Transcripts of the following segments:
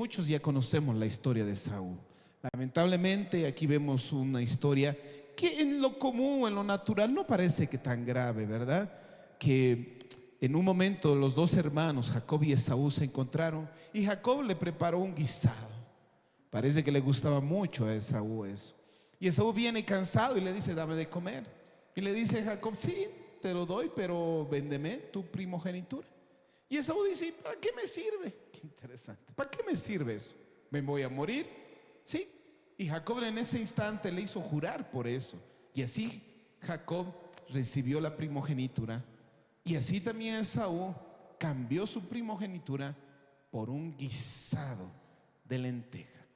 muchos ya conocemos la historia de Saúl. Lamentablemente aquí vemos una historia que en lo común, en lo natural, no parece que tan grave, ¿verdad? Que en un momento los dos hermanos, Jacob y Esaú, se encontraron y Jacob le preparó un guisado. Parece que le gustaba mucho a Esaú eso. Y Esaú viene cansado y le dice, dame de comer. Y le dice a Jacob, sí, te lo doy, pero véndeme tu primogenitura. Y Esaú dice, ¿para qué me sirve? Qué interesante. ¿Para qué me sirve eso? ¿Me voy a morir? Sí. Y Jacob en ese instante le hizo jurar por eso. Y así Jacob recibió la primogenitura. Y así también Esaú cambió su primogenitura por un guisado de lenteja.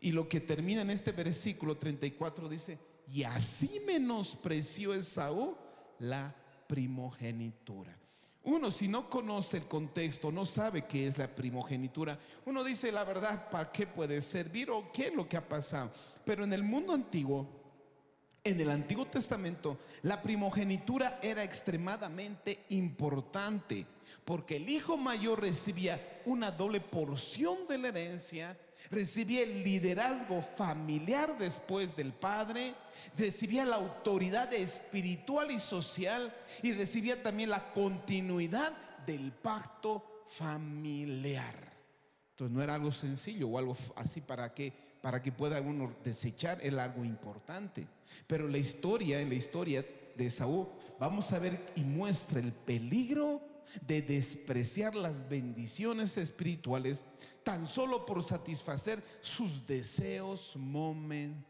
Y lo que termina en este versículo 34 dice, y así menospreció Esaú la primogenitura. Uno, si no conoce el contexto, no sabe qué es la primogenitura, uno dice, la verdad, ¿para qué puede servir o qué es lo que ha pasado? Pero en el mundo antiguo, en el Antiguo Testamento, la primogenitura era extremadamente importante, porque el hijo mayor recibía una doble porción de la herencia, recibía el liderazgo familiar después del padre, recibía la autoridad espiritual y social y recibía también la continuidad del pacto familiar. Entonces no era algo sencillo o algo así para que pueda uno desechar, era algo importante. Pero en la historia de Saúl, vamos a ver y muestra el peligro de despreciar las bendiciones espirituales tan solo por satisfacer sus deseos momentáneos.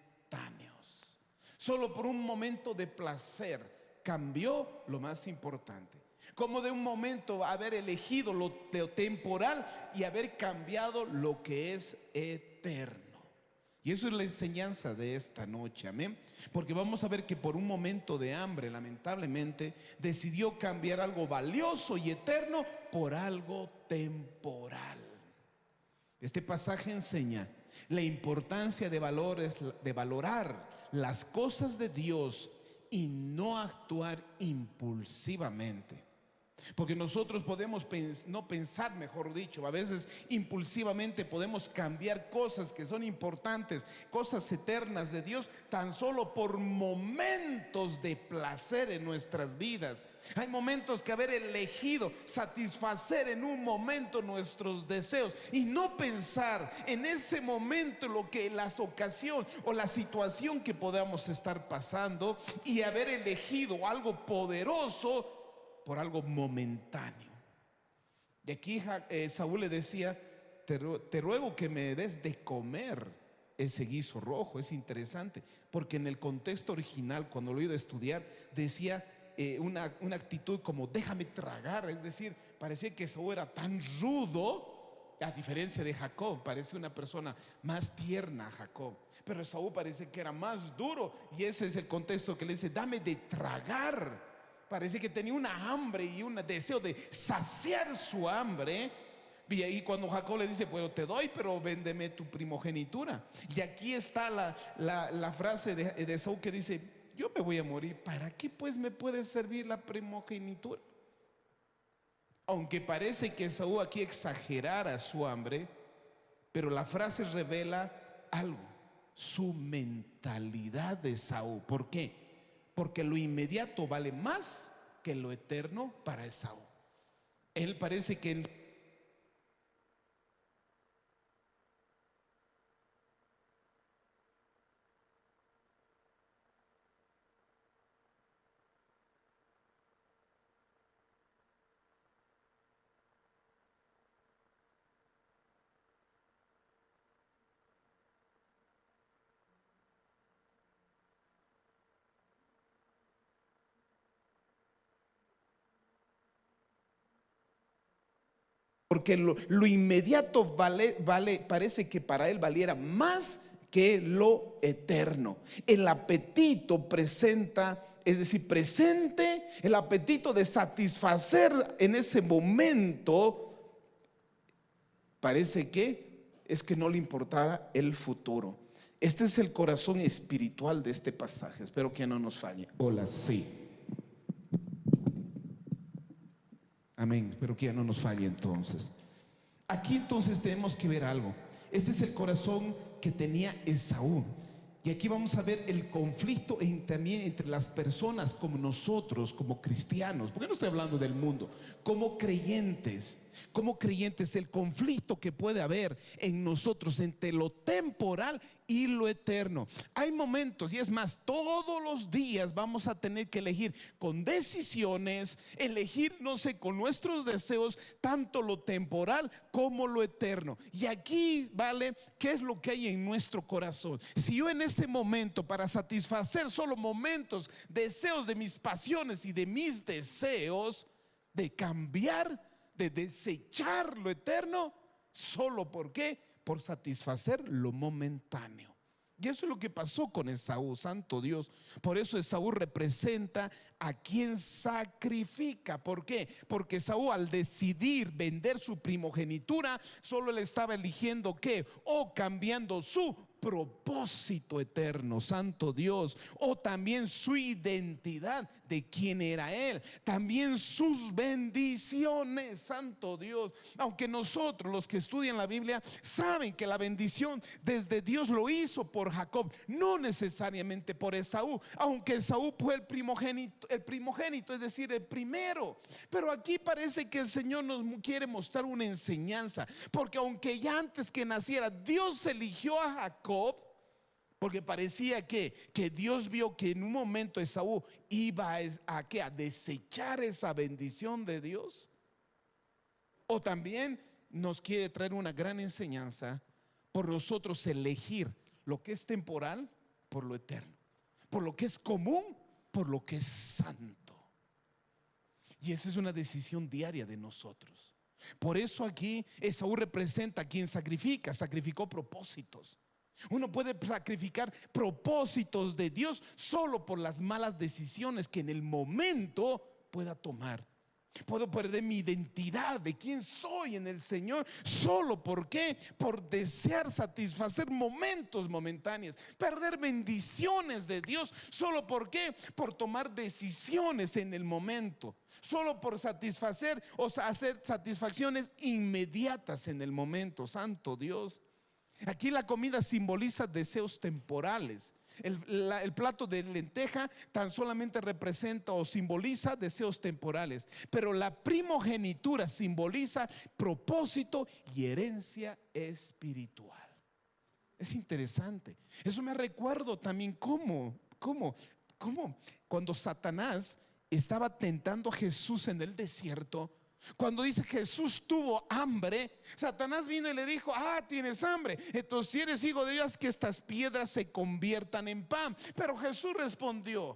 Solo por un momento de placer cambió lo más importante. Como de un momento haber elegido lo temporal y haber cambiado lo que es eterno. Y eso es la enseñanza de esta noche, amén. Porque vamos a ver que por un momento de hambre, lamentablemente, decidió cambiar algo valioso y eterno por algo temporal. Este pasaje enseña la importancia de valorar las cosas de Dios y no actuar impulsivamente. Porque nosotros podemos no pensar, mejor dicho, a veces impulsivamente podemos cambiar cosas que son importantes, cosas eternas de Dios, tan solo por momentos de placer en nuestras vidas. Hay momentos que haber elegido satisfacer en un momento nuestros deseos y no pensar en ese momento lo que la ocasión o la situación que podamos estar pasando y haber elegido algo poderoso por algo momentáneo. Y aquí Saúl le decía, te ruego que me des de comer ese guiso rojo. Es interesante, porque en el contexto original, cuando lo he ido a estudiar, decía una actitud como déjame tragar. Es decir, parecía que Saúl era tan rudo, a diferencia de Jacob. Parece una persona más tierna, Jacob, pero Saúl parece que era más duro. Y ese es el contexto que le dice, dame de tragar. Parece que tenía una hambre y un deseo de saciar su hambre. Y ahí cuando Jacob le dice, bueno, te doy, pero véndeme tu primogenitura. Y aquí está la frase de Esaú que dice, yo me voy a morir, ¿para qué pues me puede servir la primogenitura? Aunque parece que Esaú aquí exagerara su hambre, pero la frase revela algo, su mentalidad de Esaú. ¿Por qué? Porque lo inmediato vale más que lo eterno para Esaú. Él parece que porque lo inmediato parece que para él valiera más que lo eterno. El apetito presenta, es decir, presente, el apetito de satisfacer en ese momento, parece que es que no le importara el futuro. Este es el corazón espiritual de este pasaje. Espero que no nos falle. Hola, sí. Amén. Espero que ya no nos falle entonces. Aquí entonces tenemos que ver algo. Este es el corazón que tenía Esaú. Y aquí vamos a ver el conflicto también entre las personas como nosotros, como cristianos, porque no estoy hablando del mundo, como creyentes, el conflicto que puede haber en nosotros entre lo temporal y lo eterno. Hay momentos, y es más, todos los días vamos a tener que elegir con decisiones, elegir, no sé, con nuestros deseos, tanto lo temporal como lo eterno. Y aquí, ¿vale? ¿Qué es lo que hay en nuestro corazón? Si yo en ese momento, para satisfacer solo momentos, deseos de mis pasiones y de mis deseos, de cambiar, de desechar lo eterno, solo ¿por qué? Por satisfacer lo momentáneo. Y eso es lo que pasó con Esaú, santo Dios. Por eso Esaú representa a quien sacrifica. ¿Por qué? Porque Esaú, al decidir vender su primogenitura, solo le estaba eligiendo ¿qué? O cambiando su propósito eterno, santo Dios, o también su identidad de quién era él, también sus bendiciones, santo Dios. Aunque nosotros, los que estudian la Biblia, saben que la bendición desde Dios lo hizo por Jacob, no necesariamente por Esaú, aunque Esaú fue el primogénito, es decir, el primero. Pero aquí parece que el Señor nos quiere mostrar una enseñanza, porque aunque ya antes que naciera Dios eligió a Jacob, porque parecía que Dios vio que en un momento Esaú iba a desechar esa bendición de Dios. O también nos quiere traer una gran enseñanza por nosotros elegir lo que es temporal por lo eterno, por lo que es común por lo que es santo. Y esa es una decisión diaria de nosotros. Por eso aquí Esaú representa a quien sacrificó propósitos. Uno puede sacrificar propósitos de Dios solo por las malas decisiones que en el momento pueda tomar. Puedo perder mi identidad de quién soy en el Señor solo ¿por qué? Por desear satisfacer momentos momentáneos, perder bendiciones de Dios solo ¿por qué? Por tomar decisiones en el momento, solo por satisfacer o hacer satisfacciones inmediatas en el momento, santo Dios. Aquí la comida simboliza deseos temporales. El plato de lenteja tan solamente representa o simboliza deseos temporales, pero la primogenitura simboliza propósito y herencia espiritual. Es interesante. Eso me recuerdo también cómo cuando Satanás estaba tentando a Jesús en el desierto. Cuando dice Jesús tuvo hambre, Satanás vino y le dijo: tienes hambre, entonces si eres hijo de Dios, haz que estas piedras se conviertan en pan. Pero Jesús respondió: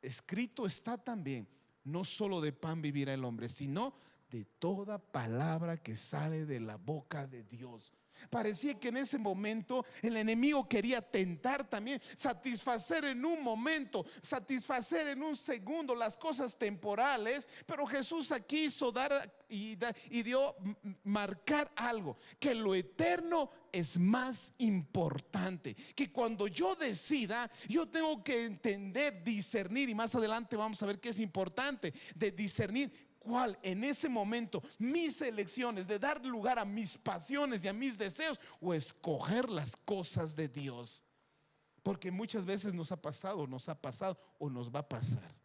escrito está también, no solo de pan vivirá el hombre, sino de toda palabra que sale de la boca de Dios. Parecía que en ese momento el enemigo quería tentar también, satisfacer en un momento, satisfacer en un segundo las cosas temporales. Pero Jesús aquí quiso dar y dio marcar algo, que lo eterno es más importante, que cuando yo decida, yo tengo que entender, discernir, y más adelante vamos a ver qué es importante de discernir cuál en ese momento mis elecciones de dar lugar a mis pasiones y a mis deseos, o escoger las cosas de Dios. Porque muchas veces nos ha pasado o nos va a pasar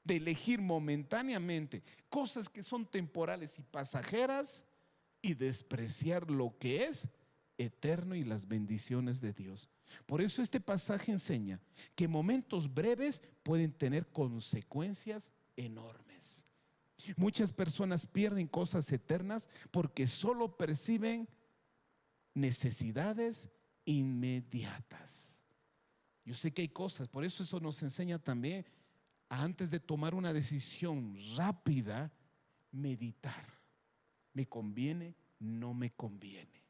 de elegir momentáneamente cosas que son temporales y pasajeras y despreciar lo que es eterno y las bendiciones de Dios. Por eso este pasaje enseña que momentos breves pueden tener consecuencias enormes. Muchas personas pierden cosas eternas porque solo perciben necesidades inmediatas. Yo sé que hay cosas, por eso nos enseña también a, antes de tomar una decisión rápida, meditar. ¿Me conviene? ¿No me conviene?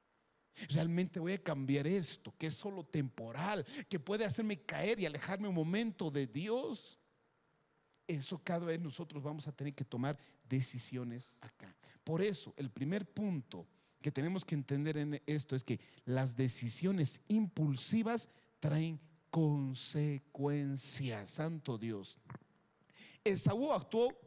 ¿Realmente voy a cambiar esto que es solo temporal, que puede hacerme caer y alejarme un momento de Dios? Eso cada vez nosotros vamos a tener que tomar decisiones acá. Por eso el primer punto que tenemos que entender en esto es que las decisiones impulsivas traen consecuencias. Santo Dios. Esaú actuó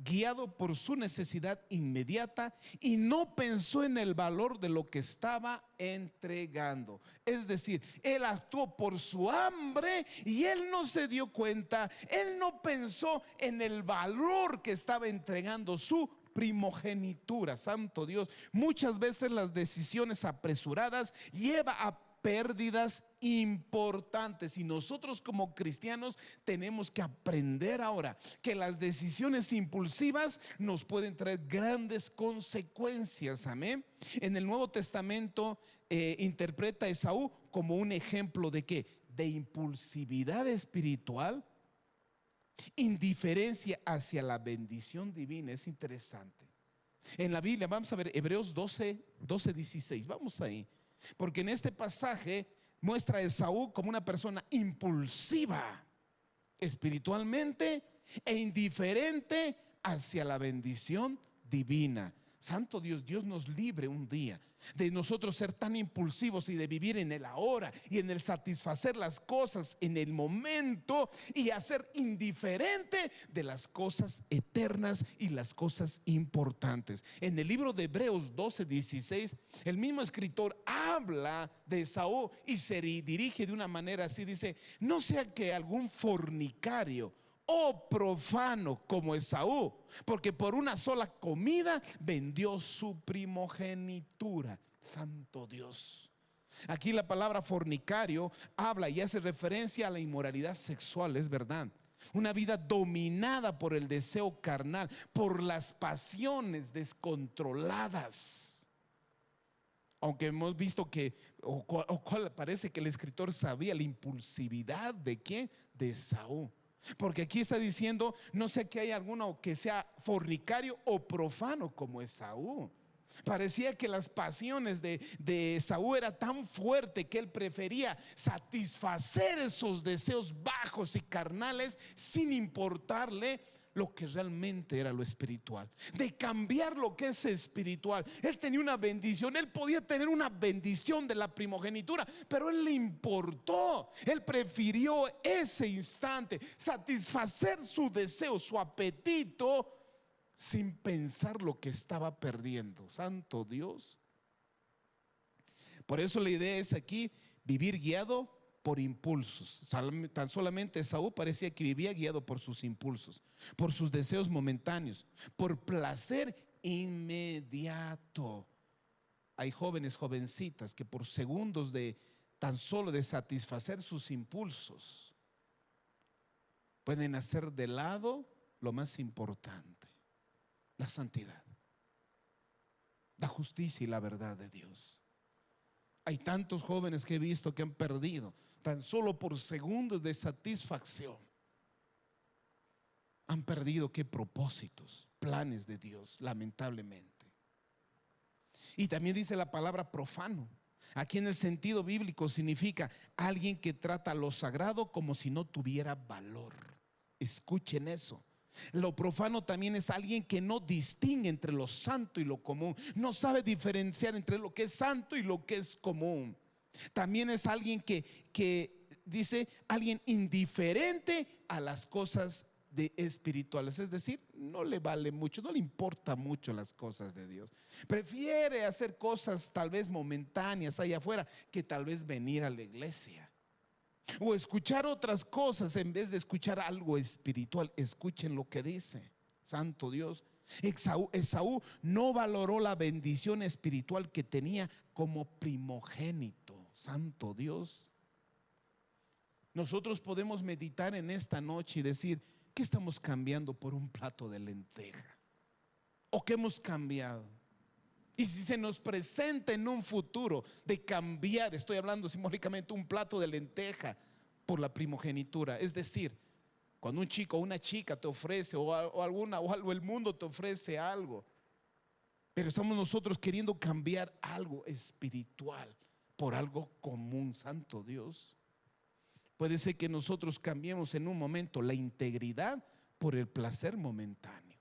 guiado por su necesidad inmediata y no pensó en el valor de lo que estaba entregando. Es decir, él actuó por su hambre y él no se dio cuenta, él no pensó en el valor que estaba entregando su primogenitura. Santo Dios, muchas veces las decisiones apresuradas llevan a pérdidas importantes, y nosotros como cristianos tenemos que aprender ahora que las decisiones impulsivas nos pueden traer grandes consecuencias. Amén. En el Nuevo Testamento interpreta a Esaú como un ejemplo de qué, de impulsividad espiritual, indiferencia hacia la bendición divina. Es interesante. En la Biblia vamos a ver Hebreos 16. Vamos ahí. Porque en este pasaje muestra a Esaú como una persona impulsiva espiritualmente e indiferente hacia la bendición divina. Santo Dios, Dios nos libre un día de nosotros ser tan impulsivos y de vivir en el ahora y en el satisfacer las cosas en el momento y hacer indiferente de las cosas eternas y las cosas importantes. En el libro de Hebreos 12:16, el mismo escritor habla de Esaú y se dirige de una manera así, dice: no sea que algún fornicario o profano como Esaú, porque por una sola comida vendió su primogenitura. Santo Dios. Aquí la palabra fornicario habla y hace referencia a la inmoralidad sexual, es verdad. Una vida dominada por el deseo carnal, por las pasiones descontroladas. Aunque hemos visto que, parece que el escritor sabía la impulsividad de ¿quién? De Esaú. Porque aquí está diciendo: no sé que hay alguno que sea fornicario o profano como Esaú. Parecía que las pasiones de Esaú era tan fuerte que él prefería satisfacer esos deseos bajos y carnales sin importarle lo que realmente era lo espiritual, de cambiar lo que es espiritual. Él tenía una bendición, él podía tener una bendición de la primogenitura, pero él le importó, él prefirió ese instante satisfacer su deseo, su apetito, sin pensar lo que estaba perdiendo. Santo Dios. Por eso la idea es aquí vivir guiado por impulsos. Tan solamente Esaú parecía que vivía guiado por sus impulsos, por sus deseos momentáneos, por placer inmediato. Hay jóvenes, jovencitas que por segundos de tan solo de satisfacer sus impulsos pueden hacer de lado lo más importante: la santidad, la justicia y la verdad de Dios. Hay tantos jóvenes que he visto que han perdido tan solo por segundos de satisfacción. Han perdido qué propósitos, planes de Dios, lamentablemente. Y también dice la palabra profano. Aquí en el sentido bíblico significa alguien que trata lo sagrado como si no tuviera valor. Escuchen eso. Lo profano también es alguien que no distingue entre lo santo y lo común, no sabe diferenciar entre lo que es santo y lo que es común. También es alguien que dice, alguien indiferente a las cosas espirituales, es decir, no le vale mucho, no le importa mucho las cosas de Dios. Prefiere hacer cosas tal vez momentáneas allá afuera que tal vez venir a la iglesia o escuchar otras cosas en vez de escuchar algo espiritual. Escuchen lo que dice. Santo Dios. Esaú no valoró la bendición espiritual que tenía como primogénito. Santo Dios. Nosotros podemos meditar en esta noche y decir: ¿qué estamos cambiando por un plato de lenteja? ¿O qué hemos cambiado? Y si se nos presenta en un futuro de cambiar, estoy hablando simbólicamente, un plato de lenteja por la primogenitura, es decir, cuando un chico o una chica te ofrece o algo, el mundo te ofrece algo, pero estamos nosotros queriendo cambiar algo espiritual por algo común. Santo Dios. Puede ser que nosotros cambiemos en un momento la integridad por el placer momentáneo.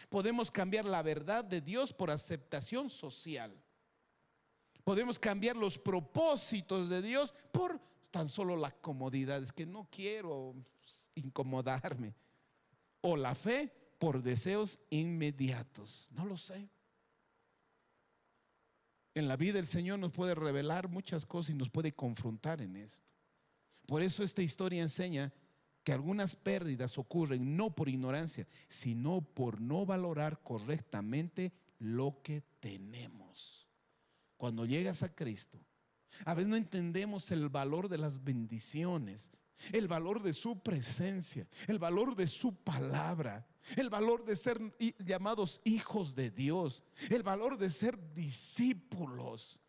Podemos cambiar la verdad de Dios por aceptación social. Podemos cambiar los propósitos de Dios por tan solo la comodidad. Es que no quiero incomodarme. O la fe por deseos inmediatos. No lo sé. En la vida el Señor nos puede revelar muchas cosas y nos puede confrontar en esto. Por eso esta historia enseña que algunas pérdidas ocurren no por ignorancia, sino por no valorar correctamente lo que tenemos. Cuando llegas a Cristo, a veces no entendemos el valor de las bendiciones, el valor de su presencia, el valor de su palabra, el valor de ser llamados hijos de Dios, el valor de ser discípulos.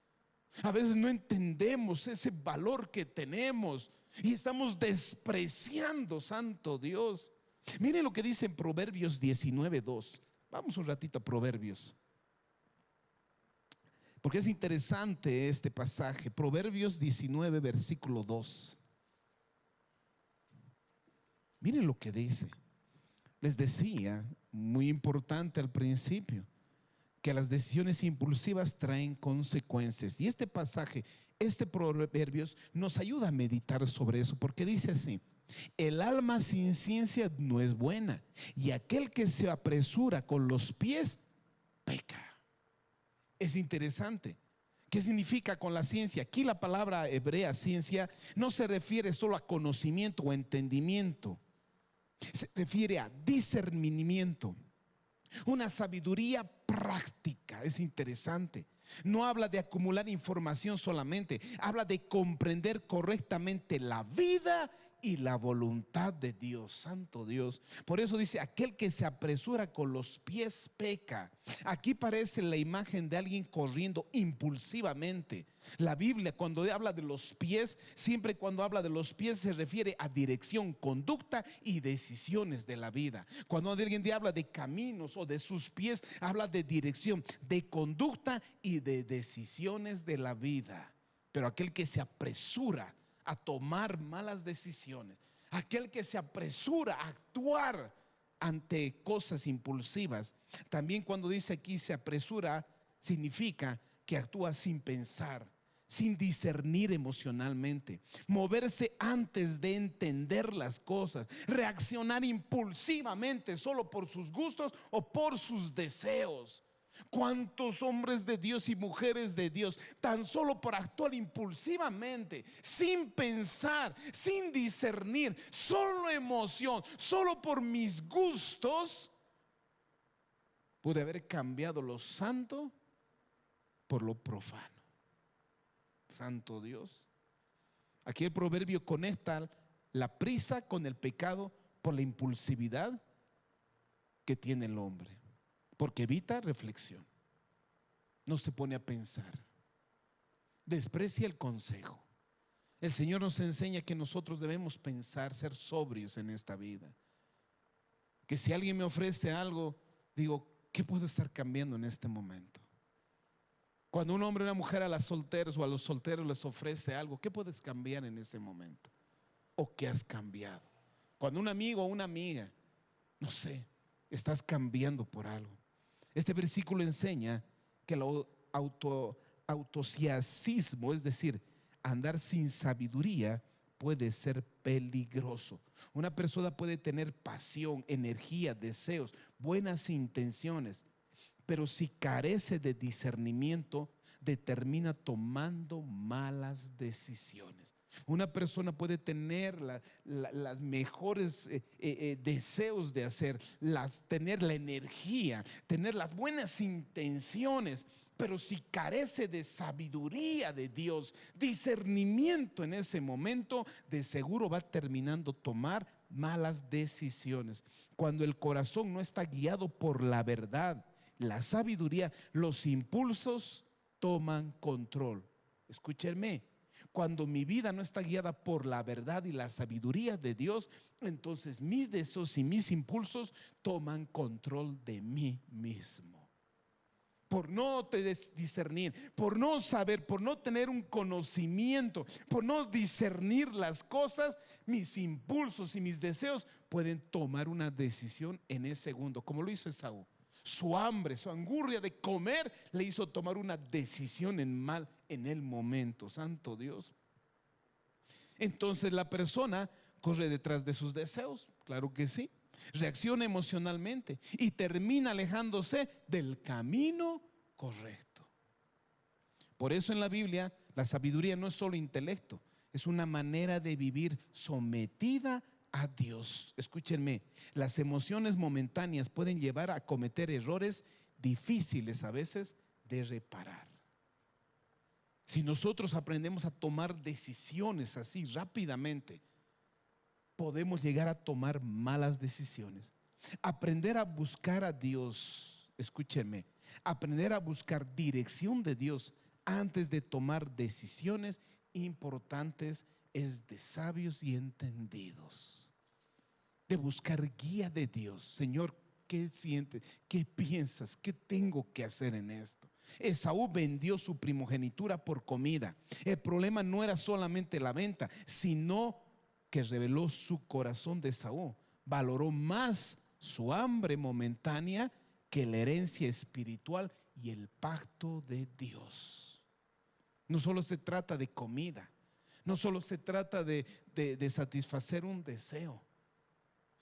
A veces no entendemos ese valor que tenemos y estamos despreciando, santo Dios. Miren lo que dice en Proverbios 19:2. Vamos un ratito a Proverbios, porque es interesante este pasaje. Proverbios 19, versículo 2. Miren lo que dice. Les decía, muy importante al principio, que las decisiones impulsivas traen consecuencias. Y este pasaje, este Proverbios, nos ayuda a meditar sobre eso, porque dice así: el alma sin ciencia no es buena, y aquel que se apresura con los pies peca. Es interesante. ¿Qué significa con la ciencia? Aquí la palabra hebrea ciencia no se refiere solo a conocimiento o entendimiento, se refiere a discernimiento, una sabiduría práctica. Es interesante. No habla de acumular información solamente, habla de comprender correctamente la vida y la voluntad de Dios, santo Dios. Por eso dice: aquel que se apresura con los pies peca. Aquí parece la imagen de alguien corriendo impulsivamente. La Biblia, cuando habla de los pies, siempre cuando habla de los pies se refiere a dirección, conducta y decisiones de la vida. Cuando alguien habla de caminos o de sus pies, habla de dirección, de conducta y de decisiones de la vida. Pero aquel que se apresura a tomar malas decisiones, aquel que se apresura a actuar ante cosas impulsivas, también cuando dice aquí se apresura, significa que actúa sin pensar, sin discernir emocionalmente, moverse antes de entender las cosas, reaccionar impulsivamente solo por sus gustos o por sus deseos. ¿Cuántos hombres de Dios y mujeres de Dios, tan solo por actuar impulsivamente, sin pensar, sin discernir, solo emoción, solo por mis gustos, pude haber cambiado lo santo por lo profano? Santo Dios. Aquí el proverbio conecta la prisa con el pecado por la impulsividad que tiene el hombre, porque evita reflexión, no se pone a pensar, desprecia el consejo. El Señor nos enseña que nosotros debemos pensar, ser sobrios en esta vida. Que si alguien me ofrece algo, digo, ¿qué puedo estar cambiando en este momento? Cuando un hombre o una mujer a las solteras o a los solteros les ofrece algo, ¿qué puedes cambiar en ese momento? ¿O qué has cambiado? Cuando un amigo o una amiga, no sé, estás cambiando por algo. Este versículo enseña que el autosiacismo, es decir, andar sin sabiduría, puede ser peligroso. Una persona puede tener pasión, energía, deseos, buenas intenciones, pero si carece de discernimiento, termina tomando malas decisiones. Una persona puede tener las mejores deseos de hacer, tener la energía, tener las buenas intenciones, pero si carece de sabiduría de Dios, discernimiento en ese momento, de seguro va terminando tomar malas decisiones. Cuando el corazón no está guiado por la verdad, la sabiduría, los impulsos toman control. Escúchenme. Cuando mi vida no está guiada por la verdad y la sabiduría de Dios, entonces mis deseos y mis impulsos toman control de mí mismo. Por no discernir, por no saber, por no tener un conocimiento, por no discernir las cosas, mis impulsos y mis deseos pueden tomar una decisión en ese segundo, como lo hizo Esaú. Su hambre, su angurria de comer le hizo tomar una decisión en el momento. Santo Dios. Entonces la persona corre detrás de sus deseos, claro que sí. reacciona emocionalmente y termina alejándose del camino correcto. Por eso en la Biblia la sabiduría no es solo intelecto, es una manera de vivir sometida a Dios. Escúchenme, las emociones momentáneas pueden llevar a cometer errores difíciles a veces de reparar. Si nosotros aprendemos a tomar decisiones así rápidamente, podemos llegar a tomar malas decisiones. Aprender a buscar a Dios, escúchenme, aprender a buscar dirección de Dios antes de tomar decisiones importantes es de sabios y entendidos. De buscar guía de Dios. Señor, ¿qué sientes? ¿Qué piensas? ¿Qué tengo que hacer en esto? Esaú vendió su primogenitura por comida. El problema no era solamente la venta, sino que reveló su corazón de Esaú. Valoró más su hambre momentánea que la herencia espiritual y el pacto de Dios. No solo se trata de comida, no solo se trata de satisfacer un deseo.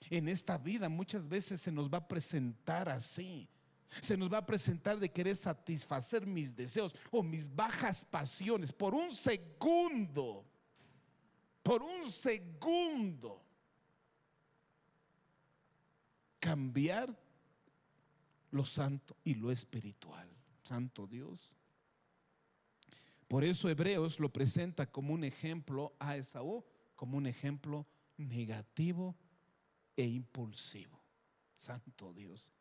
En esta vida muchas veces se nos va a presentar así. Se nos va a presentar de querer satisfacer mis deseos o mis bajas pasiones por un segundo. Por un segundo. Cambiar lo santo y lo espiritual. Santo Dios. Por eso Hebreos lo presenta como un ejemplo a Esaú, como un ejemplo negativo e impulsivo. Santo Dios.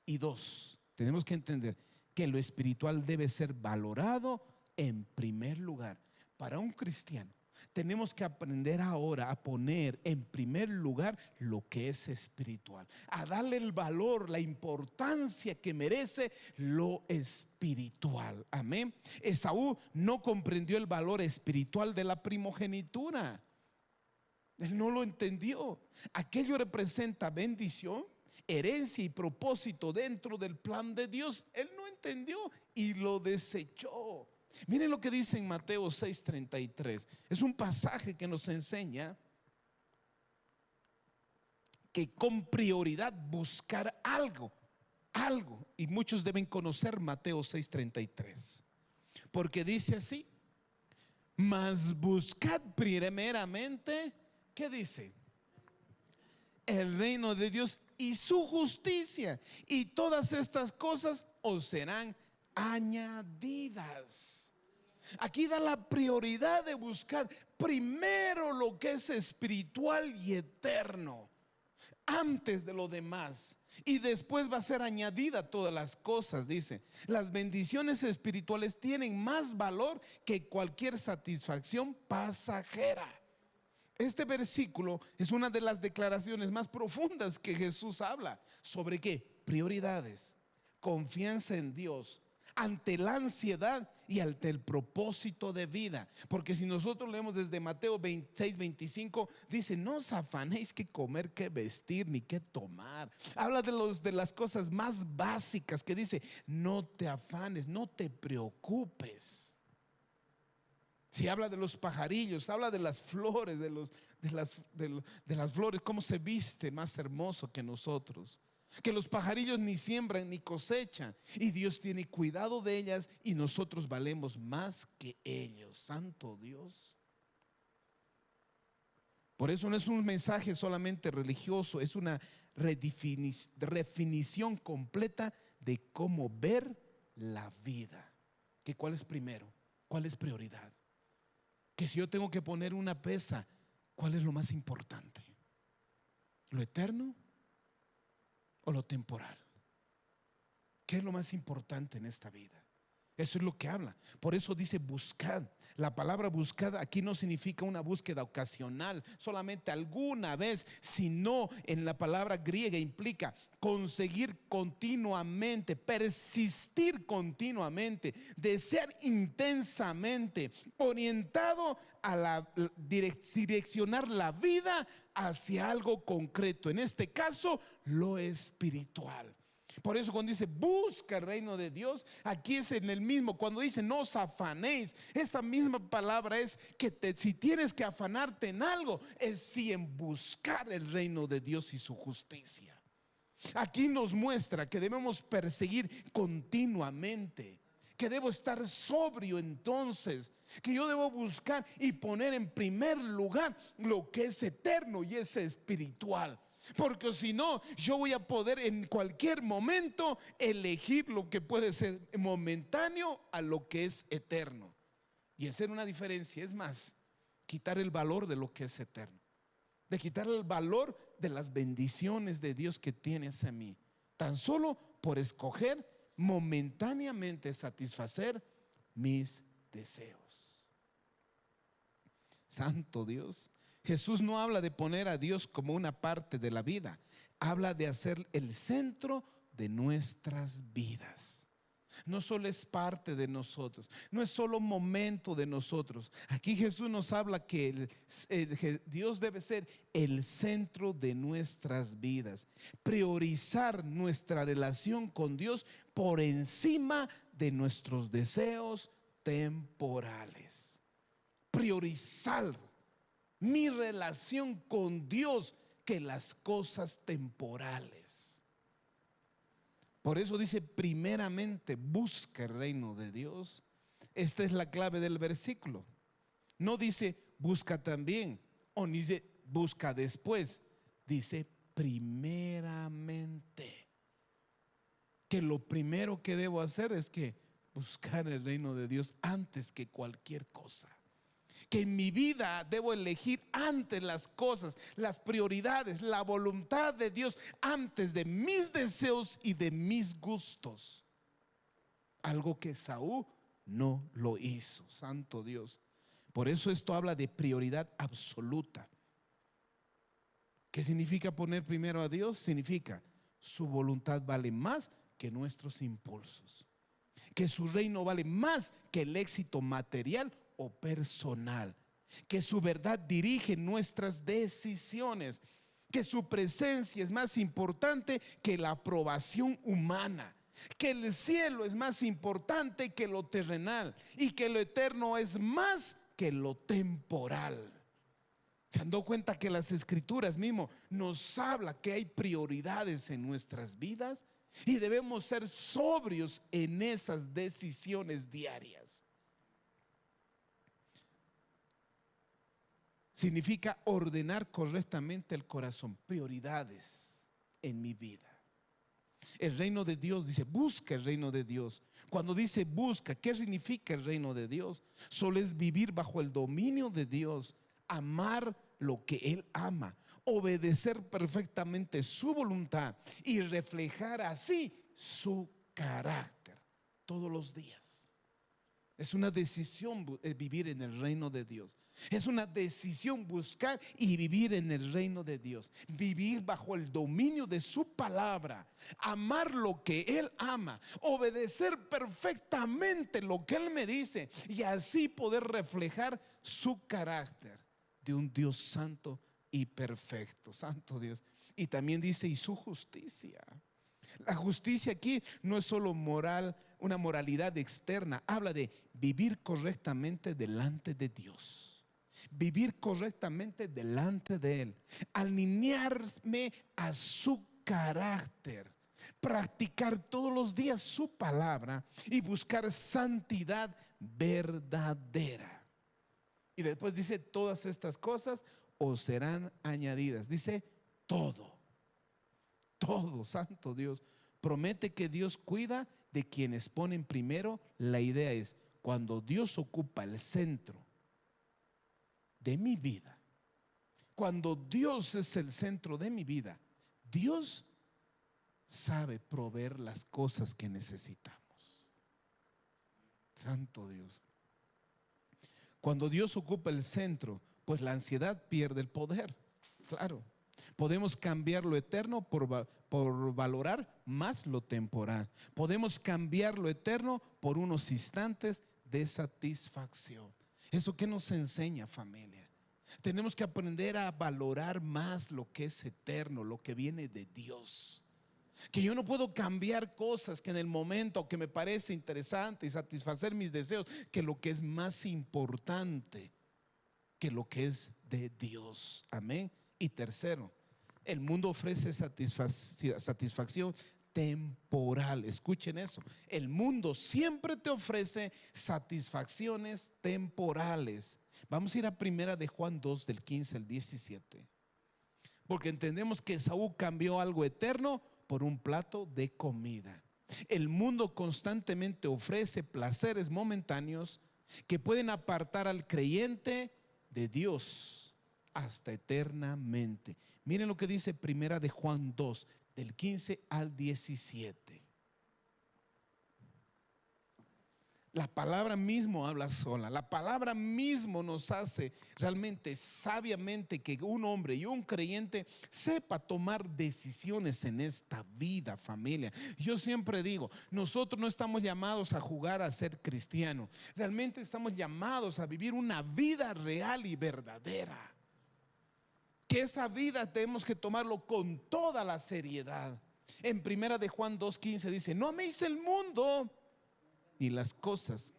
Y dos, tenemos que entender que lo espiritual debe ser valorado en primer lugar. Para un cristiano tenemos que aprender ahora a poner en primer lugar lo que es espiritual, a darle el valor, la importancia que merece lo espiritual. Amén. Esaú no comprendió el valor espiritual de la primogenitura. Él no lo entendió. Aquello representa bendición, herencia y propósito dentro del plan de Dios. Él no entendió y lo desechó. Miren lo que dice en Mateo 6:33. Es un pasaje que nos enseña que con prioridad buscar algo. Y muchos deben conocer Mateo 6:33. Porque dice así: mas buscad primeramente, ¿qué dice? El reino de Dios y su justicia, y todas estas cosas os serán añadidas. Aquí da la prioridad de buscar primero lo que es espiritual y eterno, antes de lo demás, y después va a ser añadida todas las cosas. Dice, las bendiciones espirituales tienen más valor que cualquier satisfacción pasajera. Este versículo es una de las declaraciones más profundas que Jesús habla. ¿Sobre qué? Prioridades, confianza en Dios ante la ansiedad y ante el propósito de vida. Porque si nosotros leemos desde Mateo 26:25, dice: no os afanéis qué comer, qué vestir, ni qué tomar. Habla de las cosas más básicas, que dice: no te afanes, no te preocupes. Si habla de los pajarillos, habla de las flores, de las flores, cómo se viste más hermoso que nosotros. Que los pajarillos ni siembran ni cosechan, y Dios tiene cuidado de ellas, y nosotros valemos más que ellos. Santo Dios. Por eso no es un mensaje solamente religioso, es una redefinición completa de cómo ver la vida. Que ¿cuál es primero? ¿Cuál es prioridad? Que si yo tengo que poner una pesa, ¿cuál es lo más importante? ¿Lo eterno o lo temporal? ¿Qué es lo más importante en esta vida? Eso es lo que habla. Por eso dice buscad. La palabra buscad aquí no significa una búsqueda ocasional, solamente alguna vez, sino en la palabra griega implica conseguir continuamente, persistir continuamente, desear intensamente, orientado a direccionar la vida hacia algo concreto. En este caso, lo espiritual. Por eso cuando dice busca el reino de Dios, aquí es en el mismo. Cuando dice no os afanéis, esta misma palabra es que si tienes que afanarte en algo, es sí en buscar el reino de Dios y su justicia. Aquí nos muestra que debemos perseguir continuamente, que debo estar sobrio entonces, que yo debo buscar y poner en primer lugar lo que es eterno y es espiritual. Porque si no, yo voy a poder en cualquier momento elegir lo que puede ser momentáneo a lo que es eterno. Y hacer una diferencia, es más, quitar el valor de lo que es eterno, de quitar el valor de las bendiciones de Dios que tiene hacia mí, tan solo por escoger momentáneamente satisfacer mis deseos. Santo Dios. Jesús no habla de poner a Dios como una parte de la vida, habla de hacer el centro de nuestras vidas. No solo es parte de nosotros, no es solo momento de nosotros. Aquí Jesús nos habla que Dios debe ser el centro de nuestras vidas, priorizar nuestra relación con Dios por encima de nuestros deseos temporales. Priorizar mi relación con Dios que las cosas temporales. Por eso dice primeramente busca el reino de Dios. Esta es la clave del versículo. No dice busca también, o ni dice busca después. Dice primeramente. Que lo primero que debo hacer es que buscar el reino de Dios antes que cualquier cosa. Que en mi vida debo elegir antes las cosas, las prioridades, la voluntad de Dios antes de mis deseos y de mis gustos. Algo que Saúl no lo hizo, santo Dios. Por eso esto habla de prioridad absoluta. ¿Qué significa poner primero a Dios? Significa su voluntad vale más que nuestros impulsos, que su reino vale más que el éxito material o personal, que su verdad dirige nuestras decisiones, que su presencia es más importante que la aprobación humana, que el cielo es más importante que lo terrenal y que lo eterno es más que lo temporal. ¿Se han dado cuenta que las escrituras mismo nos habla que hay prioridades en nuestras vidas y debemos ser sobrios en esas decisiones diarias? Significa ordenar correctamente el corazón, prioridades en mi vida. El reino de Dios, dice busca el reino de Dios. Cuando dice busca, ¿qué significa el reino de Dios? Solo es vivir bajo el dominio de Dios, amar lo que Él ama, obedecer perfectamente su voluntad y reflejar así su carácter todos los días. Es una decisión vivir en el reino de Dios. Es una decisión buscar y vivir en el reino de Dios. Vivir bajo el dominio de su palabra. Amar lo que Él ama. Obedecer perfectamente lo que Él me dice. Y así poder reflejar su carácter de un Dios santo y perfecto. Santo Dios. Y también dice y su justicia. La justicia aquí no es solo moral, una moralidad externa, habla de vivir correctamente delante de Dios, vivir correctamente delante de Él, alinearme a su carácter, practicar todos los días su palabra y buscar santidad verdadera. Y después dice todas estas cosas os serán añadidas, dice todo. Todo, santo Dios. Promete que Dios cuida de quienes ponen primero. La idea es, cuando Dios ocupa el centro de mi vida, cuando Dios es el centro de mi vida, Dios sabe proveer las cosas que necesitamos. Santo Dios. Cuando Dios ocupa el centro, pues la ansiedad pierde el poder. Claro. Podemos cambiar lo eterno por valorar más lo temporal. Podemos cambiar lo eterno por unos instantes de satisfacción. ¿Eso qué nos enseña, familia? Tenemos que aprender a valorar más lo que es eterno, lo que viene de Dios. Que yo no puedo cambiar cosas que en el momento que me parece interesante y satisfacer mis deseos, que lo que es más importante que lo que es de Dios. Amén. Y tercero, el mundo ofrece satisfacción temporal. Escuchen eso. El mundo siempre te ofrece satisfacciones temporales. Vamos a ir a primera de Juan 2 del 15 al 17. Porque entendemos que Esaú cambió algo eterno por un plato de comida. El mundo constantemente ofrece placeres momentáneos que pueden apartar al creyente de Dios hasta eternamente. Miren lo que dice primera de Juan 2 del 15 al 17. La palabra mismo habla sola. La palabra mismo nos hace realmente sabiamente que un hombre y un creyente sepa tomar decisiones en esta vida, familia. Yo siempre digo, nosotros no estamos llamados a jugar a ser cristianos. Realmente estamos llamados a vivir una vida real y verdadera. Que esa vida tenemos que tomarlo con toda la seriedad. En primera de Juan 2:15 dice: no améis el mundo ni las cosas,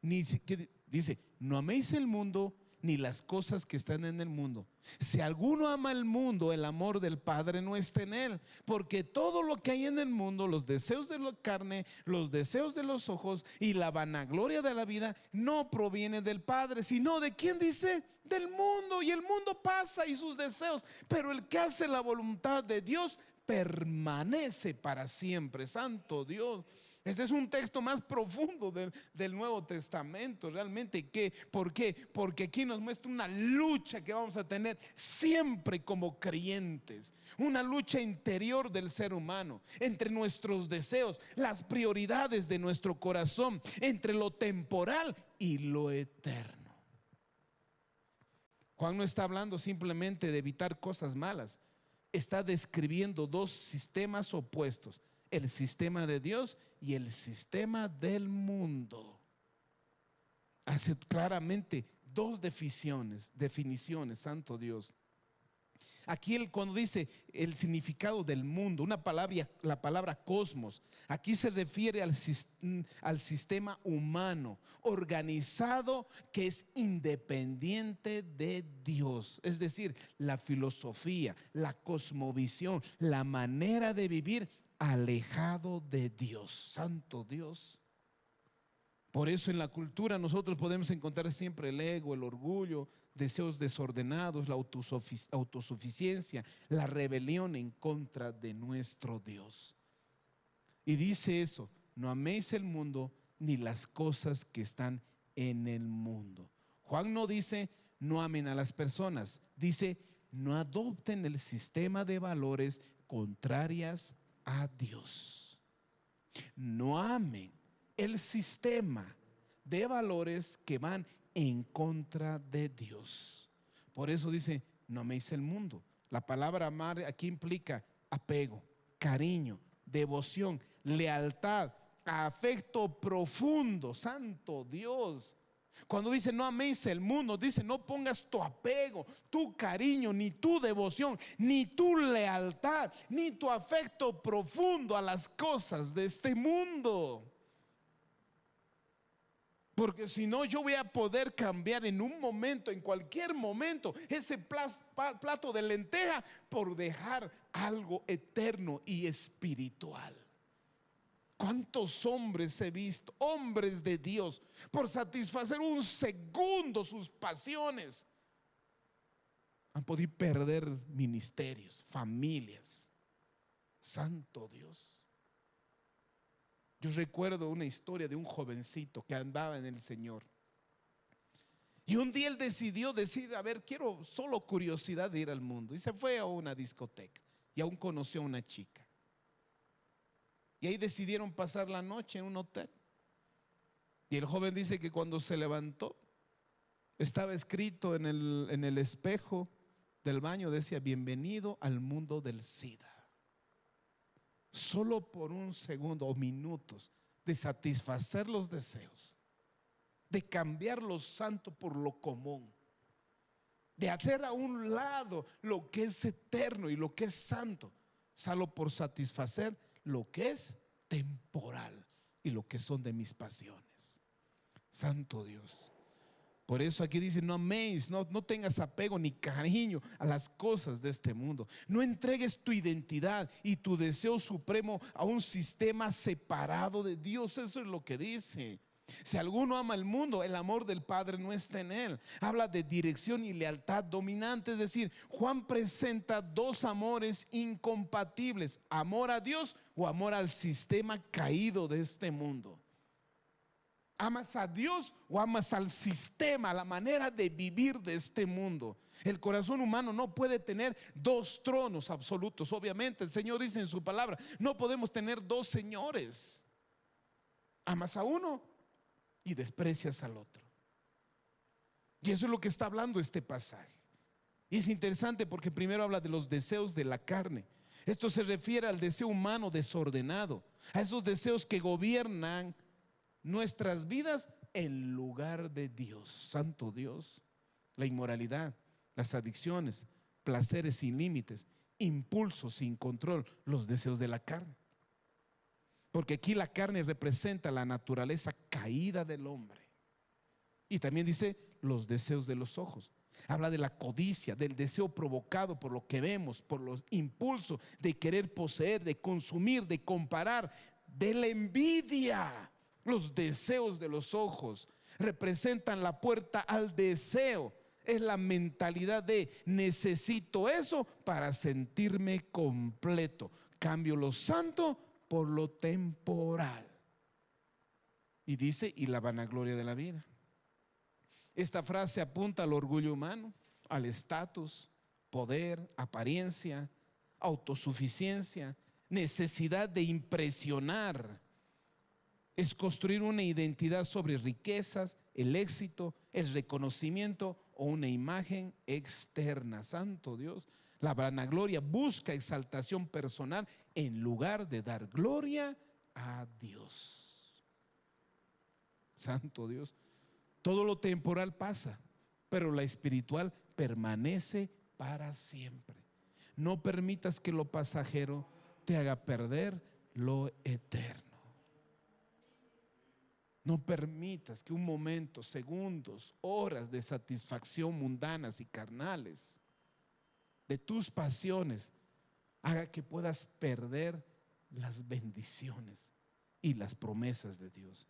dice, no améis el mundo ni las cosas que están en el mundo. Si alguno ama el mundo, el amor del Padre no está en él, porque todo lo que hay en el mundo, los deseos de la carne, los deseos de los ojos y la vanagloria de la vida, no proviene del Padre, sino de ¿quién dice? Del mundo. Y el mundo pasa y sus deseos, pero el que hace la voluntad de Dios permanece para siempre. Santo Dios. Este es un texto más profundo del Nuevo Testamento, realmente. ¿Por qué? Porque aquí nos muestra una lucha que vamos a tener siempre como creyentes, una lucha interior del ser humano, entre nuestros deseos, las prioridades de nuestro corazón, entre lo temporal y lo eterno. Juan no está hablando simplemente de evitar cosas malas, está describiendo dos sistemas opuestos: el sistema de Dios y el sistema del mundo. Hace claramente dos definiciones, santo Dios. Aquí cuando dice el significado del mundo, la palabra cosmos, aquí se refiere al sistema humano organizado que es independiente de Dios. Es decir, la filosofía, la cosmovisión, la manera de vivir alejado de Dios. Santo Dios. Por eso en la cultura nosotros podemos encontrar siempre el ego, el orgullo, deseos desordenados, la autosuficiencia, la rebelión en contra de nuestro Dios. Y dice eso: no améis el mundo ni las cosas que están en el mundo. Juan no dice no amen a las personas, dice no adopten el sistema de valores contrarias a Dios. No amen el sistema de valores que van en contra de Dios. Por eso dice no améis el mundo. La palabra amar aquí implica apego, cariño, devoción, lealtad, afecto profundo. Santo Dios. Cuando dice no améis el mundo, dice no pongas tu apego, tu cariño, ni tu devoción, ni tu lealtad, ni tu afecto profundo a las cosas de este mundo. Porque si no, yo voy a poder cambiar en un momento, en cualquier momento, ese plato de lenteja por dejar algo eterno y espiritual. ¿Cuántos hombres he visto, hombres de Dios, por satisfacer un segundo sus pasiones, han podido perder ministerios, familias? Santo Dios. Yo recuerdo una historia de un jovencito que andaba en el Señor. Y un día él decide, a ver, quiero solo curiosidad de ir al mundo. Y se fue a una discoteca y aún conoció a una chica. Y ahí decidieron pasar la noche en un hotel. Y el joven dice que cuando se levantó, estaba escrito en el espejo del baño, decía: bienvenido al mundo del SIDA. Solo por un segundo o minutos de satisfacer los deseos, de cambiar lo santo por lo común, de hacer a un lado lo que es eterno y lo que es santo, solo por satisfacer lo que es temporal y lo que son de mis pasiones. Santo Dios. Por eso aquí dice: no améis, no tengas apego ni cariño a las cosas de este mundo. No entregues tu identidad y tu deseo supremo a un sistema separado de Dios. Eso es lo que dice. Si alguno ama el mundo, el amor del Padre no está en él. Habla de dirección y lealtad dominante. Es decir, Juan presenta dos amores incompatibles: amor a Dios o amor al sistema caído de este mundo. ¿Amas a Dios o amas al sistema, a la manera de vivir de este mundo? El corazón humano no puede tener dos tronos absolutos. Obviamente el Señor dice en su palabra: no podemos tener dos señores. Amas a uno y desprecias al otro. Y eso es lo que está hablando este pasaje. Y es interesante porque primero habla de los deseos de la carne. Esto se refiere al deseo humano desordenado, a esos deseos que gobiernan nuestras vidas en lugar de Dios. Santo Dios. La inmoralidad, las adicciones, placeres sin límites, impulsos sin control, los deseos de la carne. Porque aquí la carne representa la naturaleza caída del hombre. Y también dice los deseos de los ojos. Habla de la codicia, del deseo provocado por lo que vemos, por los impulsos de querer poseer, de consumir, de comparar, de la envidia. Los deseos de los ojos representan la puerta al deseo. Es la mentalidad de: necesito eso para sentirme completo. Cambio lo santo por lo temporal. Y dice: y la vanagloria de la vida. Esta frase apunta al orgullo humano, al estatus, poder, apariencia, autosuficiencia, necesidad de impresionar. Es construir una identidad sobre riquezas, el éxito, el reconocimiento o una imagen externa. Santo Dios. La vanagloria busca exaltación personal en lugar de dar gloria a Dios. Santo Dios. Todo lo temporal pasa, pero la espiritual permanece para siempre. No permitas que lo pasajero te haga perder lo eterno. No permitas que un momento, segundos, horas de satisfacción mundanas y carnales de tus pasiones haga que puedas perder las bendiciones y las promesas de Dios.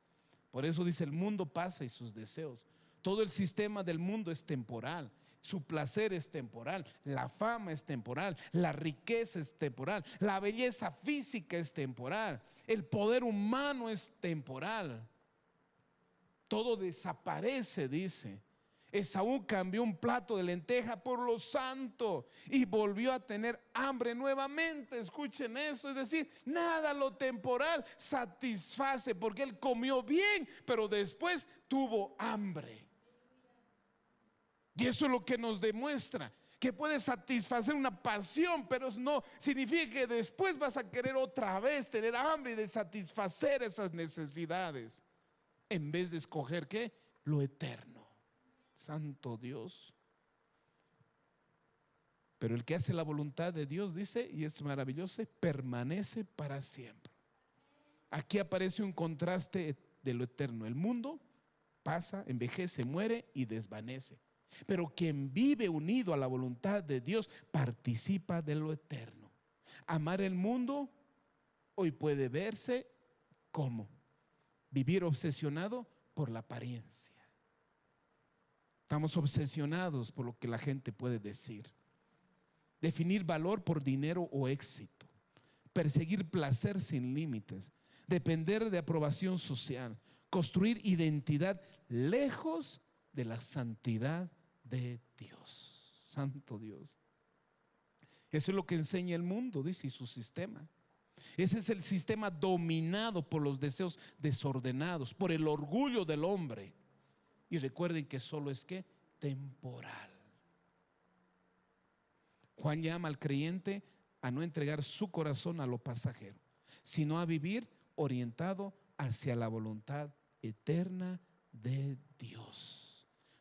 Por eso dice: el mundo pasa y sus deseos. Todo el sistema del mundo es temporal. Su placer es temporal, la fama es temporal, la riqueza es temporal, la belleza física es temporal, el poder humano es temporal. Todo desaparece, dice. Esaú cambió un plato de lenteja por lo santo y volvió a tener hambre nuevamente. Escuchen eso, es decir, nada lo temporal satisface, porque él comió bien, pero después tuvo hambre. Y eso es lo que nos demuestra que puedes satisfacer una pasión, pero no significa que después vas a querer otra vez tener hambre y de satisfacer esas necesidades, en vez de escoger ¿qué? Lo eterno. Santo Dios. Pero el que hace la voluntad de Dios, dice, y es maravilloso, permanece para siempre. Aquí aparece un contraste de lo eterno. El mundo pasa, envejece, muere y desvanece. Pero quien vive unido a la voluntad de Dios participa de lo eterno. Amar el mundo hoy puede verse como vivir obsesionado por la apariencia. Estamos obsesionados por lo que la gente puede decir. Definir valor por dinero o éxito. Perseguir placer sin límites. Depender de aprobación social. Construir identidad lejos de la santidad de Dios. Santo Dios. Eso es lo que enseña el mundo, dice, y su sistema. Ese es el sistema dominado por los deseos desordenados, por el orgullo del hombre. Y recuerden que solo es que temporal. Juan llama al creyente a no entregar su corazón a lo pasajero, sino a vivir orientado hacia la voluntad eterna de Dios.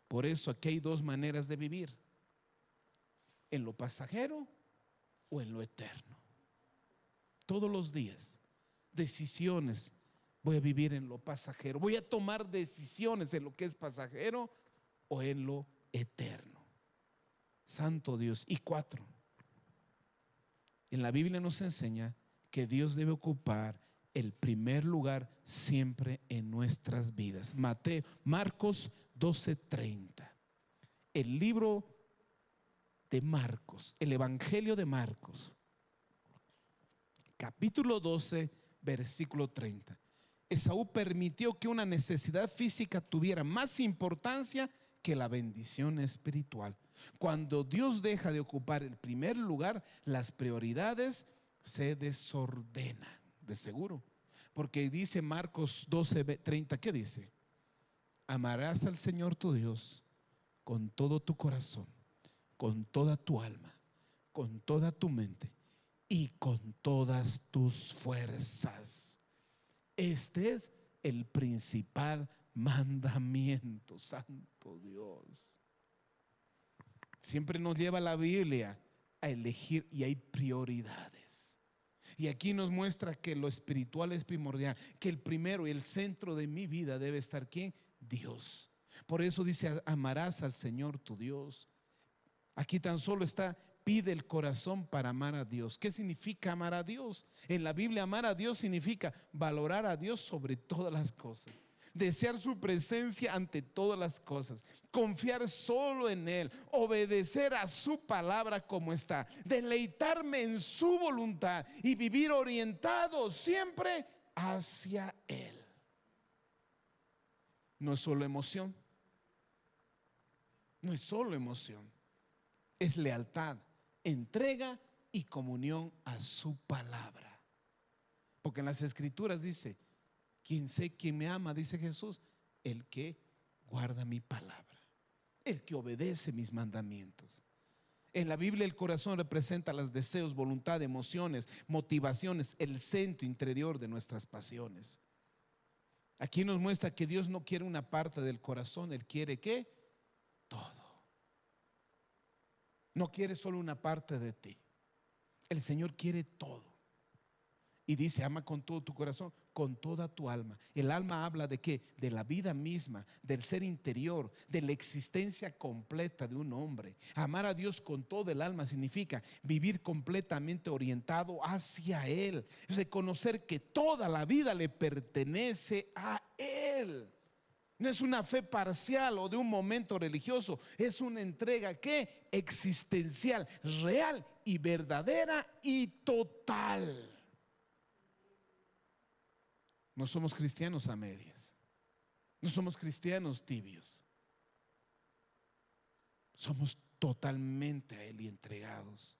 Por eso aquí hay dos maneras de vivir: en lo pasajero o en lo eterno. todos los días decisiones. Voy a vivir en lo pasajero, voy a tomar decisiones en lo que es pasajero o en lo eterno. Santo Dios. Y 4, en la Biblia nos enseña que Dios debe ocupar el primer lugar siempre en nuestras vidas. Marcos 12:30. El libro de Marcos, el Evangelio de Marcos, capítulo 12, versículo 30. Esaú permitió que una necesidad física tuviera más importancia que la bendición espiritual. Cuando Dios deja de ocupar el primer lugar, las prioridades se desordenan, de seguro. Porque dice Marcos 12:30, ¿qué dice? Amarás al Señor tu Dios con todo tu corazón, con toda tu alma, con toda tu mente y con todas tus fuerzas. Este es el principal mandamiento. Santo Dios. Siempre nos lleva la Biblia a elegir, y hay prioridades. Y aquí nos muestra que lo espiritual es primordial, que el primero y el centro de mi vida debe estar ¿quién? Dios. Por eso dice: amarás al Señor tu Dios. Aquí tan solo está: pide el corazón para amar a Dios. ¿Qué significa amar a Dios? En la Biblia, amar a Dios significa valorar a Dios sobre todas las cosas, desear su presencia ante todas las cosas, confiar solo en Él, obedecer a su palabra como está, deleitarme en su voluntad y vivir orientado siempre hacia Él. No es solo emoción, no es solo emoción, es lealtad, entrega y comunión a su palabra. Porque en las Escrituras dice: quien me ama, dice Jesús, el que guarda mi palabra, el que obedece mis mandamientos. En la Biblia el corazón representa los deseos, voluntad, emociones, motivaciones, el centro interior de nuestras pasiones. Aquí nos muestra que Dios no quiere una parte del corazón, Él quiere ¿qué? Todo. No quiere solo una parte de ti. El Señor quiere todo. Y dice: ama con todo tu corazón, con toda tu alma. El alma habla de qué? De la vida misma, del ser interior, de la existencia completa de un hombre. Amar a Dios con todo el alma significa vivir completamente orientado hacia Él, reconocer que toda la vida le pertenece a Él. No es una fe parcial o de un momento religioso, es una entrega ¿qué? Existencial, real y verdadera y total. No somos cristianos a medias, no somos cristianos tibios, somos totalmente a Él y entregados.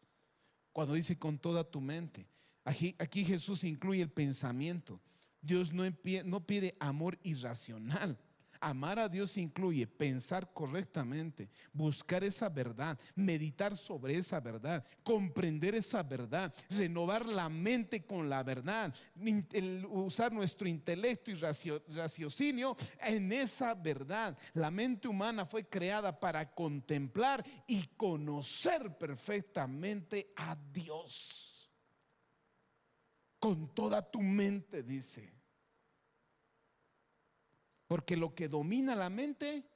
Cuando dice con toda tu mente, aquí Jesús incluye el pensamiento. Dios no pide amor irracional. Amar a Dios incluye pensar correctamente, buscar esa verdad, meditar sobre esa verdad, comprender esa verdad, renovar la mente con la verdad, usar nuestro intelecto y raciocinio en esa verdad. La mente humana fue creada para contemplar y conocer perfectamente a Dios. Con toda tu mente, dice. Porque lo que domina la mente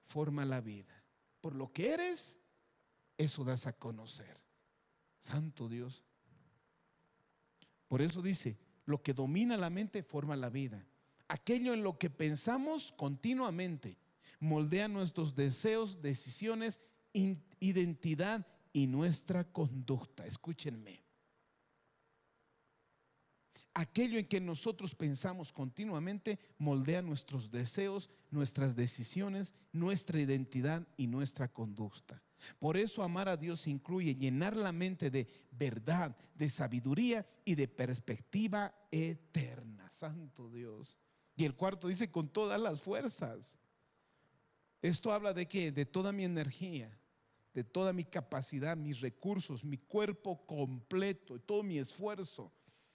forma la vida. Por lo que eres, eso das a conocer. Santo Dios. Por eso dice: lo que domina la mente forma la vida. Aquello en lo que pensamos continuamente moldea nuestros deseos, decisiones, identidad y nuestra conducta. Escúchenme. Aquello en que nosotros pensamos continuamente moldea nuestros deseos, nuestras decisiones, nuestra identidad y nuestra conducta. Por eso amar a Dios incluye llenar la mente de verdad, de sabiduría y de perspectiva eterna. Santo Dios. Y el 4 dice: con todas las fuerzas. Esto habla de qué? De toda mi energía, de toda mi capacidad, mis recursos, mi cuerpo completo, todo mi esfuerzo.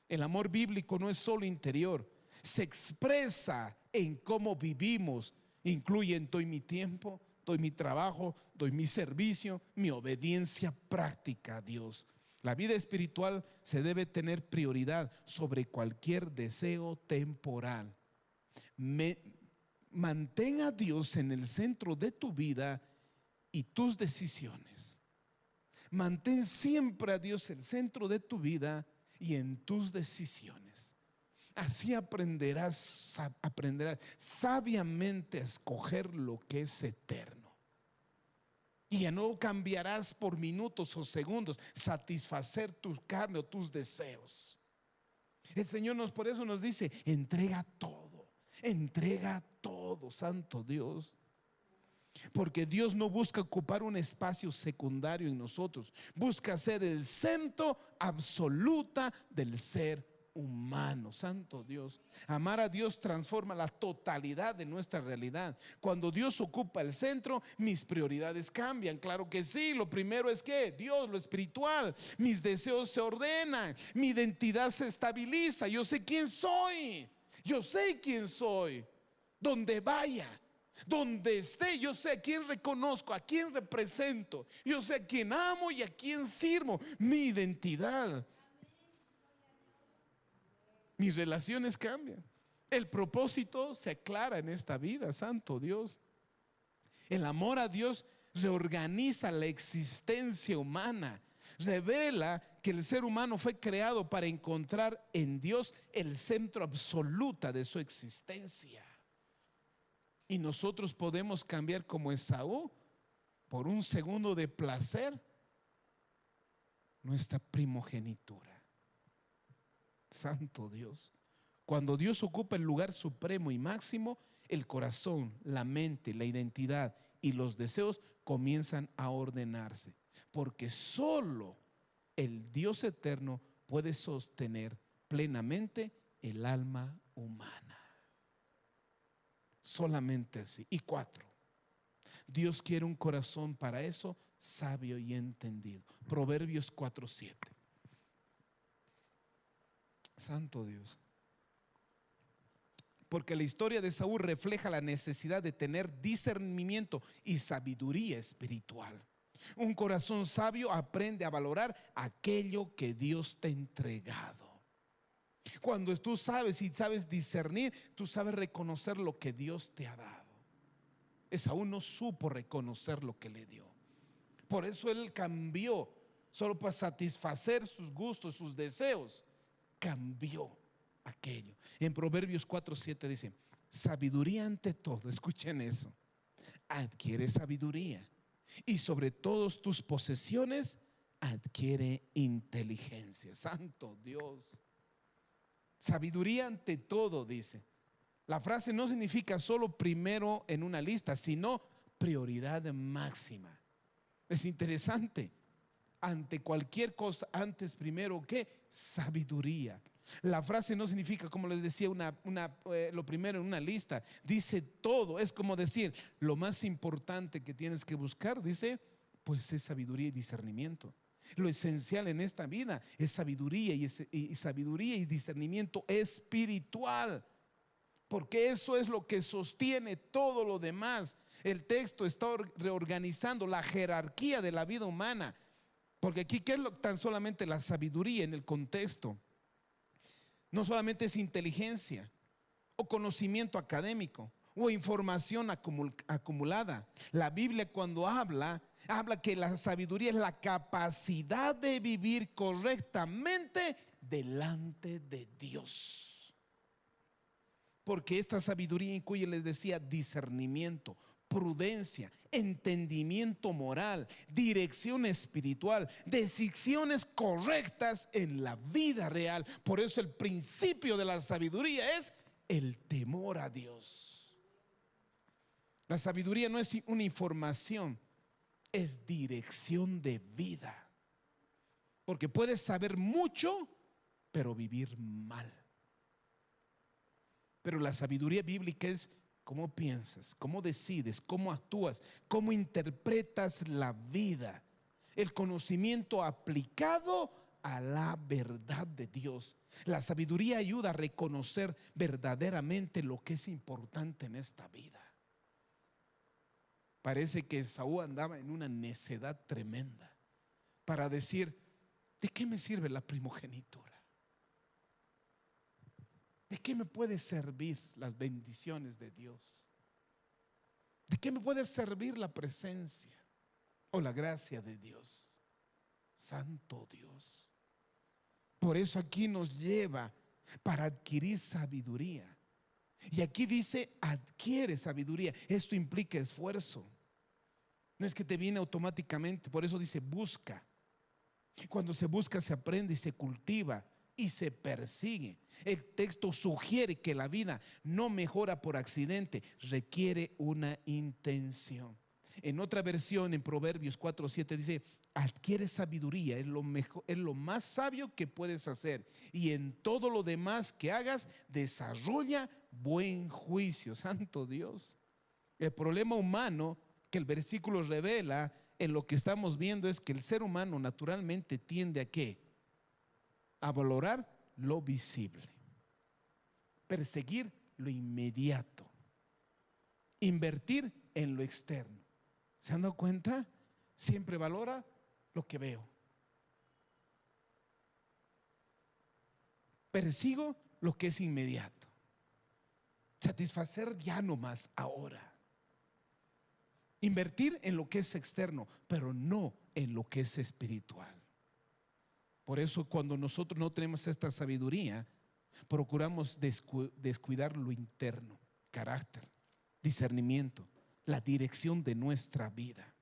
El amor bíblico no es solo interior, se expresa en cómo vivimos. Incluye: doy mi tiempo, doy mi trabajo, doy mi servicio, mi obediencia práctica a Dios. La vida espiritual se debe tener prioridad sobre cualquier deseo temporal. Mantén a Dios en el centro de tu vida y tus decisiones. Mantén siempre a Dios en el centro de tu vida y en tus decisiones. Así aprenderás sabiamente a escoger lo que es eterno. Y ya no cambiarás por minutos o segundos satisfacer tu carne o tus deseos. El Señor por eso nos dice: entrega todo, santo Dios. Porque Dios no busca ocupar un espacio secundario en nosotros, busca ser el centro absoluta del ser humano. Santo Dios. Amar a Dios transforma la totalidad de nuestra realidad. Cuando Dios ocupa el centro, mis prioridades cambian. Claro que sí. Lo primero es que Dios, lo espiritual, mis deseos se ordenan, mi identidad se estabiliza. Yo sé quién soy. Donde vaya, donde esté, yo sé a quién reconozco, a quién represento, yo sé a quién amo y a quién sirvo. Mi identidad, mis relaciones cambian. El propósito se aclara en esta vida, santo Dios. El amor a Dios reorganiza la existencia humana, revela que el ser humano fue creado para encontrar en Dios el centro absoluto de su existencia. Y nosotros podemos cambiar como Esaú por un segundo de placer nuestra primogenitura. Santo Dios. Cuando Dios ocupa el lugar supremo y máximo, el corazón, la mente, la identidad y los deseos comienzan a ordenarse, porque solo el Dios eterno puede sostener plenamente el alma humana. Solamente así. Y 4, Dios quiere un corazón para eso sabio y entendido. Proverbios 4:7. Santo Dios. Porque la historia de Saúl refleja la necesidad de tener discernimiento y sabiduría espiritual. Un corazón sabio aprende a valorar aquello que Dios te ha entregado. Cuando tú sabes y sabes discernir, tú sabes reconocer lo que Dios te ha dado. Esaú no supo reconocer lo que le dio. Por eso él cambió, solo para satisfacer sus gustos, sus deseos. Cambió aquello. En Proverbios 4:7 dice: sabiduría ante todo. Escuchen eso. Adquiere sabiduría, y sobre todas tus posesiones adquiere inteligencia. Santo Dios. Sabiduría ante todo, dice. La frase no significa solo primero en una lista, sino prioridad máxima. Es interesante. Ante cualquier cosa, antes primero, ¿qué? Sabiduría. La frase no significa, como les decía, lo primero en una lista. Dice todo. Es como decir, lo más importante que tienes que buscar, dice, pues es sabiduría y discernimiento. Lo esencial en esta vida es sabiduría y sabiduría y discernimiento espiritual, porque eso es lo que sostiene todo lo demás. El texto está reorganizando la jerarquía de la vida humana, porque aquí, ¿qué es tan solamente la sabiduría en el contexto? No solamente es inteligencia o conocimiento académico o información acumulada. La Biblia, cuando habla que la sabiduría es la capacidad de vivir correctamente delante de Dios. Porque esta sabiduría incluye, les decía, discernimiento, prudencia, entendimiento moral, dirección espiritual, decisiones correctas en la vida real. Por eso el principio de la sabiduría es el temor a Dios. La sabiduría no es una información, es dirección de vida. Porque puedes saber mucho, pero vivir mal. Pero la sabiduría bíblica es cómo piensas, cómo decides, cómo actúas, cómo interpretas la vida. El conocimiento aplicado a la verdad de Dios. La sabiduría ayuda a reconocer verdaderamente lo que es importante en esta vida. Parece que Saúl andaba en una necedad tremenda para decir, ¿De qué me sirve la primogenitura? ¿De qué me puede servir las bendiciones de Dios? ¿De qué me puede servir la presencia o la gracia de Dios? Santo Dios. Por eso aquí nos lleva para adquirir sabiduría. Y aquí dice, adquiere sabiduría. Esto implica esfuerzo. No es que te viene automáticamente. Por eso dice, busca. Cuando se busca, se aprende y se cultiva y se persigue. El texto sugiere que la vida no mejora por accidente, requiere una intención. En otra versión, en Proverbios 4:7 dice, adquiere sabiduría, es lo mejor, es lo más sabio que puedes hacer, y en todo lo demás que hagas, desarrolla buen juicio. Santo Dios. El problema humano que el versículo revela en lo que estamos viendo es que el ser humano naturalmente tiende a ¿qué? A valorar lo visible, perseguir lo inmediato, invertir en lo externo. ¿Se han dado cuenta? Siempre valora lo que veo. Persigo lo que es inmediato. Satisfacer ya no más ahora. Invertir en lo que es externo, pero no en lo que es espiritual. Por eso cuando nosotros no tenemos esta sabiduría, procuramos descuidar lo interno, carácter, discernimiento, la dirección de nuestra vida.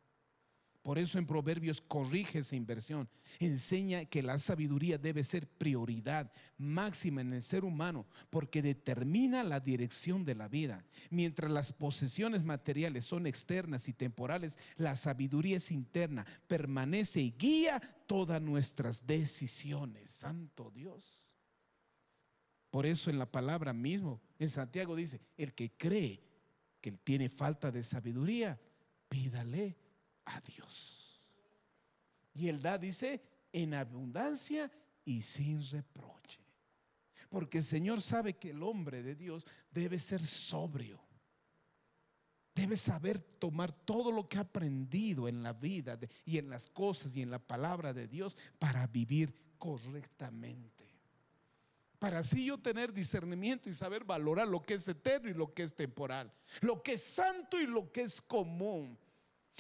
Por eso en Proverbios corrige esa inversión, enseña que la sabiduría debe ser prioridad máxima en el ser humano porque determina la dirección de la vida. Mientras las posesiones materiales son externas y temporales, la sabiduría es interna, permanece y guía todas nuestras decisiones. Santo Dios. Por eso en la palabra mismo, en Santiago dice, el que cree que él tiene falta de sabiduría, pídale a Dios. Y él da, dice, en abundancia y sin reproche. Porque el Señor sabe que el hombre de Dios debe ser sobrio. Debe saber tomar todo lo que ha aprendido en la vida y en las cosas y en la palabra de Dios para vivir correctamente. Para así yo tener discernimiento y saber valorar lo que es eterno y lo que es temporal, lo que es santo y lo que es común.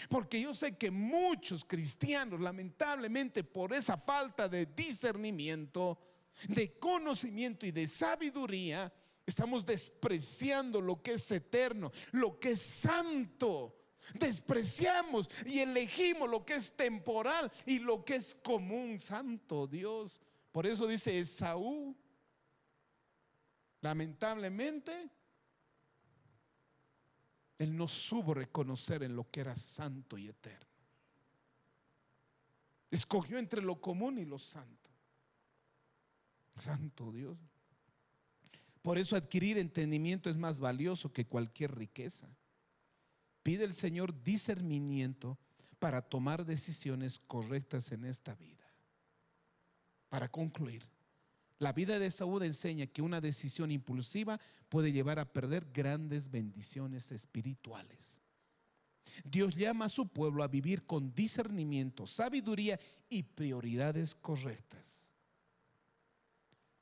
Porque yo sé que muchos cristianos, lamentablemente por esa falta de discernimiento, de conocimiento y de sabiduría, estamos despreciando lo que es eterno, lo que es santo. Despreciamos y elegimos lo que es temporal y lo que es común. Santo Dios. Por eso dice Esaú, lamentablemente, él no supo reconocer en lo que era santo y eterno. Escogió entre lo común y lo santo. Santo Dios. Por eso adquirir entendimiento es más valioso que cualquier riqueza. Pide al Señor discernimiento para tomar decisiones correctas en esta vida. Para concluir, la vida de Saúl enseña que una decisión impulsiva puede llevar a perder grandes bendiciones espirituales. Dios llama a su pueblo a vivir con discernimiento, sabiduría y prioridades correctas.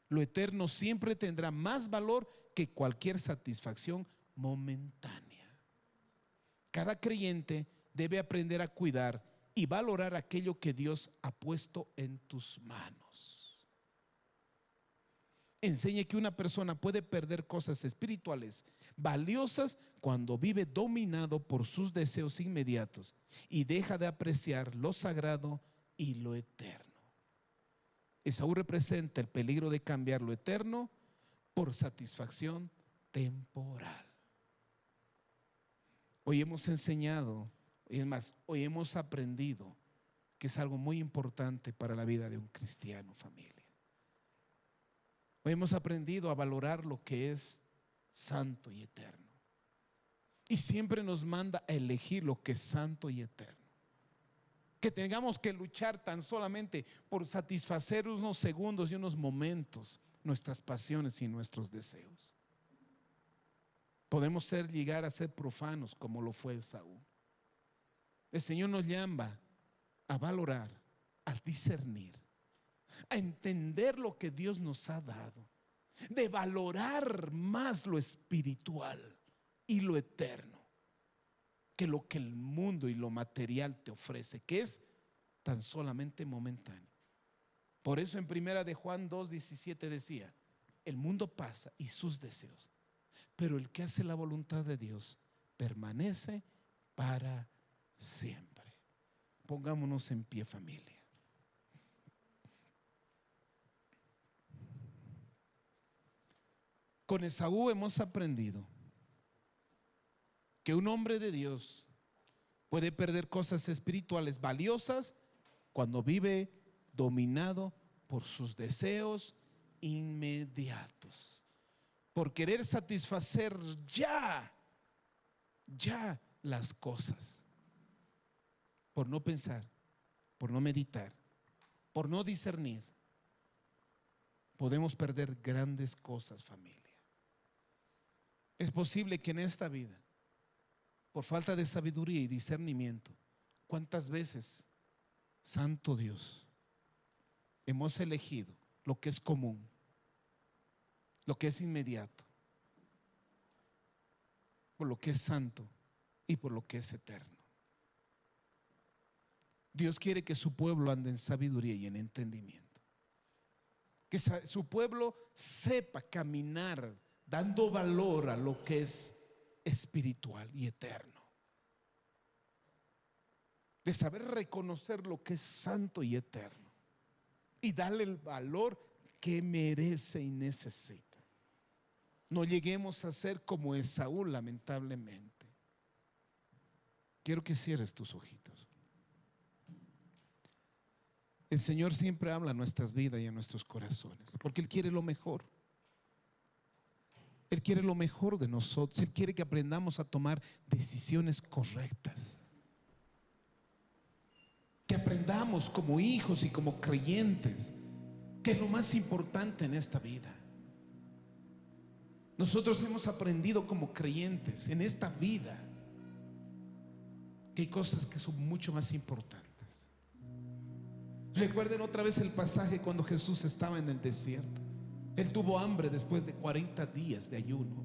Lo eterno siempre tendrá más valor que cualquier satisfacción momentánea. Cada creyente debe aprender a cuidar y valorar aquello que Dios ha puesto en tus manos. Enseña que una persona puede perder cosas espirituales valiosas cuando vive dominado por sus deseos inmediatos y deja de apreciar lo sagrado y lo eterno. Esaú representa el peligro de cambiar lo eterno por satisfacción temporal. Hoy hemos enseñado, y es más, hoy hemos aprendido que es algo muy importante para la vida de un cristiano, familia. Hoy hemos aprendido a valorar lo que es santo y eterno. Y siempre nos manda a elegir lo que es santo y eterno. Que tengamos que luchar tan solamente por satisfacer unos segundos y unos momentos nuestras pasiones y nuestros deseos. Podemos llegar a ser profanos como lo fue Esaú. El Señor nos llama a valorar, a discernir a entender lo que Dios nos ha dado, de valorar más lo espiritual y lo eterno que lo que el mundo y lo material te ofrece, que es tan solamente momentáneo. Por eso en primera de Juan 2:17 decía: el mundo pasa y sus deseos, pero el que hace la voluntad de Dios permanece para siempre. Pongámonos en pie, familia. Con Esaú hemos aprendido que un hombre de Dios puede perder cosas espirituales valiosas cuando vive dominado por sus deseos inmediatos, por querer satisfacer ya las cosas, por no pensar, por no meditar, por no discernir. Podemos perder grandes cosas, familia. Es posible que en esta vida, por falta de sabiduría y discernimiento, ¿cuántas veces, santo Dios, hemos elegido lo que es común, lo que es inmediato, por lo que es santo y por lo que es eterno? Dios quiere que su pueblo ande en sabiduría y en entendimiento, que su pueblo sepa caminar dando valor a lo que es espiritual y eterno, de saber reconocer lo que es santo y eterno y darle el valor que merece y necesita. No lleguemos a ser como Esaú, lamentablemente. Quiero que cierres tus ojitos. El Señor siempre habla a nuestras vidas y a nuestros corazones, porque Él quiere lo mejor. Él quiere lo mejor de nosotros. Él quiere que aprendamos a tomar decisiones correctas, que aprendamos como hijos y como creyentes que es lo más importante en esta vida. Nosotros hemos aprendido como creyentes en esta vida que hay cosas que son mucho más importantes. Recuerden otra vez el pasaje cuando Jesús estaba en el desierto. Él tuvo hambre después de 40 días de ayuno.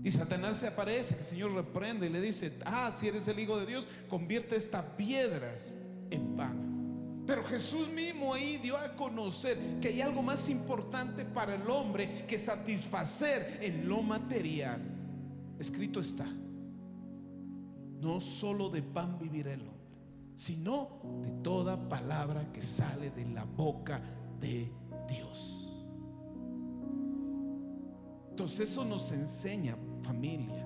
Y Satanás se aparece, el Señor reprende y le dice: si eres el Hijo de Dios, convierte estas piedras en pan. Pero Jesús mismo ahí dio a conocer que hay algo más importante para el hombre que satisfacer en lo material. Escrito está: no solo de pan vivirá el hombre, sino de toda palabra que sale de la boca de Dios. Entonces eso nos enseña, familia,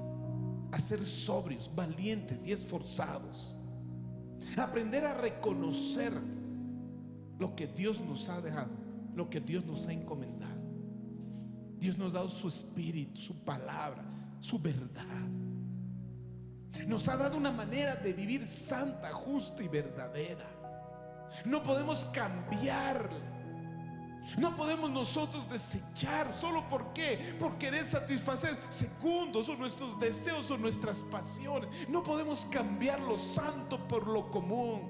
a ser sobrios, valientes y esforzados, a aprender a reconocer lo que Dios nos ha dejado, lo que Dios nos ha encomendado. Dios nos ha dado su espíritu, su palabra, su verdad. Nos ha dado una manera de vivir santa, justa y verdadera. No podemos cambiar. No podemos nosotros desechar solo por querer satisfacer segundos o nuestros deseos o nuestras pasiones. No podemos cambiar lo santo por lo común.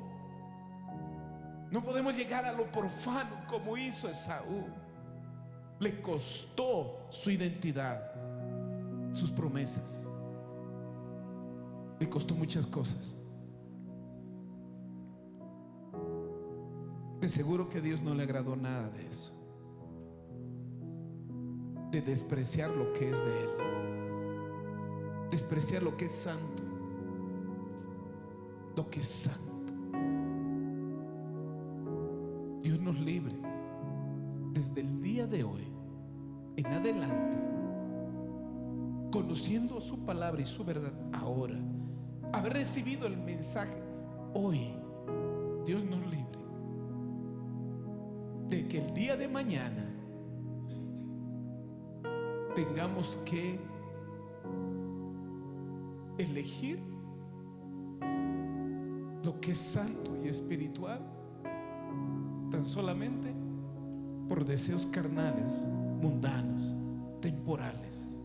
No podemos llegar a lo profano como hizo Esaú. Le costó su identidad, sus promesas. Le costó muchas cosas. De seguro que a Dios no le agradó nada de eso, de despreciar lo que es de Él, despreciar lo que es santo, lo que es santo. Dios nos libre desde el día de hoy en adelante, conociendo su palabra y su verdad ahora, haber recibido el mensaje hoy. Dios nos libre de que el día de mañana tengamos que elegir lo que es santo y espiritual tan solamente por deseos carnales, mundanos, temporales,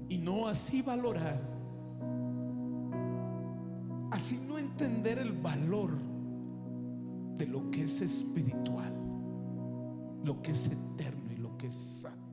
y no así valorar así no entender el valor de lo que es espiritual, lo que es eterno y lo que es santo.